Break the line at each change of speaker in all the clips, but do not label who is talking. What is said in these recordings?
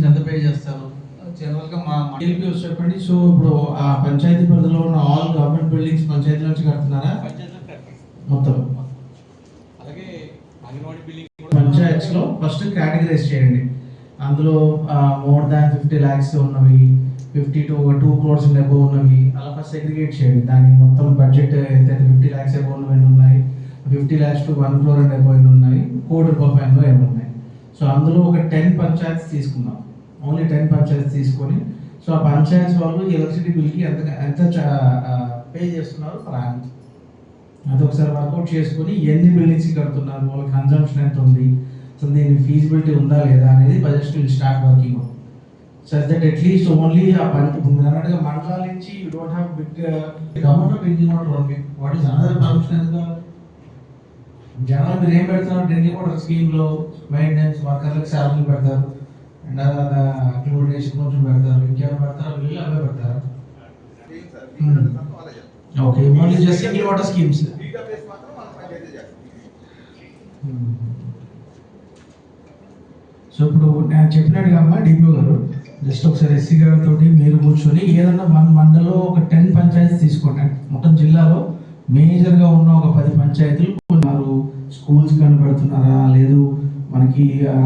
ఎంత పే చేస్తారు జనరల్గా మా టీపీ చెప్పండి. సో ఇప్పుడు ఆ పంచాయతీ పరిధిలో ఉన్న ఆల్ గవర్నమెంట్ బిల్డింగ్స్ పంచాయతీ నుంచి కడుతున్నారా? మొత్తం
అలాగే అంగన్వాడీ బిల్డింగ్
పంచాయత్స్ లో ఫస్ట్ కేటగిరైజ్ చేయండి. అందులో మోర్ దాన్ 50 lakhs ఉన్నవి, 50 to 2 crores అబోవ్ ఉన్నవి, అలా ఫస్ట్ సెగ్రిగేట్ చేయండి. దాని మొత్తం బడ్జెట్ ఎంతైతే 50 lakhs అబోవ్ ఉన్నవి ఉన్నాయి, 50 lakhs to 1 crore and above ఉన్నాయి, ₹1,00,00,000 ఏమి ఉన్నాయి. సో అందులో ఒక 10 పంచాయత్స్ తీసుకుందాం. ఓన్లీ 10 పంచాయత్స్ తీసుకొని, సో ఆ పంచాయత్స్ వాళ్ళు ఎలక్ట్రిసిటీ బిల్కి ఎంత పే చేస్తున్నారు ప్లాన్ అది ఒకసారి వర్కౌట్ చేసుకొని ఎన్ని బిల్డింగ్స్కి కడుతున్నారు, వాళ్ళ కన్జంప్షన్ ఎంత ఉంది, సో దీని ఫీజిబిలిటీ ఉందా లేదా అనేది budget will start working on. So that at least only ఆ అన్నట్టుగా మండలాల నుంచి you don't have big government drinking water only. What is another permission ఎందుకు జనాలు మీరు ఏం పెడతారు? డ్రింకింగ్ వాటర్ స్కీమ్లో మెయింటెనెన్స్ వర్కర్లకు శాలరీలు పెడతారు, అండ్ క్లోరినేషన్ కొంచెం పెడతారు, ఇంకేమైనా పెడతారా? వీళ్ళు అవే పెడతారా? Okay, only just single water schemes. So ఇప్పుడు నేను చెప్పినట్టుగా అమ్మా డిపిఓ గారు జస్ట్ ఒకసారి ఎస్సీ గారితో మీరు కూర్చొని ఏదన్నా మండలో ఒక 10 పంచాయతీస్ తీసుకోండి. మొత్తం జిల్లాలో మేజర్గా ఉన్న ఒక 10 పంచాయతీలు ఉన్నారు. స్కూల్స్ కనబడుతున్నారా, లేదు మనకి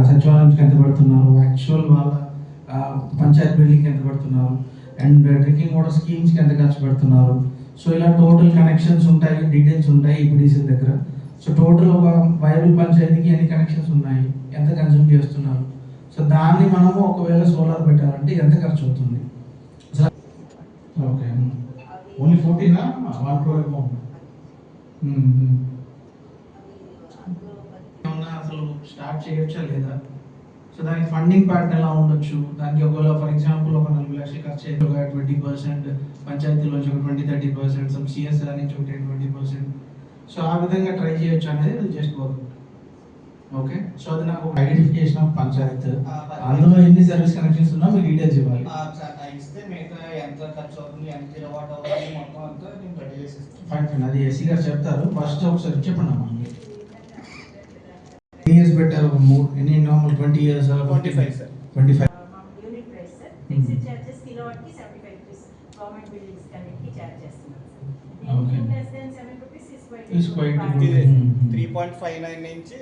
సచివాలయంకి ఎంత పడుతున్నారు, యాక్చువల్ వాళ్ళ పంచాయత్ బిల్డింగ్కి ఎంత పడుతున్నారు, అండ్ డ్రింకింగ్ వాటర్ స్కీమ్స్కి ఎంత ఖర్చు పెడుతున్నారు. సో ఇలా టోటల్ కనెక్షన్స్ ఉంటాయి, డీటెయిల్స్ ఉంటాయి ఈపీడీసీ దగ్గర. సో టోటల్ ఒక వైబుల్ పంచాయతీకి ఎన్ని కనెక్షన్స్ ఉన్నాయి, ఎంత కన్జ్యూమ్ చేస్తున్నారు, సో దాన్ని మనము ఒకవేళ సోలార్ పెట్టాలంటే ఎంత ఖర్చు అవుతుంది. ఓకే, ఓన్లీ 14 1 crore అమౌంట్ అసలు స్టార్ట్ చేయొచ్చా లేదా? సో దానికి ఫండింగ్ ప్యాటర్న్ ఎలా ఉండొచ్చు? దానికి ఒకవేళ ఫర్ ఎగ్జాంపుల్ ఒక 40 లక్షలు ఖర్చు అయితే ఒక 20% పంచాయతీలో ఒక 20-30%, సమ్ సిఎస్ఆర్ నుంచి ఒక 10-20%. సో ఆ విధంగా ట్రై చేయొచ్చు అనేది జస్ట్ వర్క్. ఓకే, సో అది నాకు ఐడెంటిఫికేషన్ ఆఫ్ పంచాయత్, అందులో ఎన్ని సర్వీస్ కనెక్షన్స్ ఉన్నా మీకు డీటెయిల్స్ ఇవ్వాలి. ఫైన్, అది ఎస్సీ గారు చెప్తారు. ఫస్ట్ ఒకసారి చెప్పండి అమ్మా. ఇయర్స్ పెట్టారు, ఎన్ని normal 20 years
25 sir.
25
unit price sir. Fixed charges kilowatt కి 75 రూపీస్ గవర్నమెంట్ బిల్డింగ్స్ కన్నిటికి చార్జ్ చేస్తున్నారు sir.
Okay,
less than 7 rupees is
is quite
3.59 నుంచి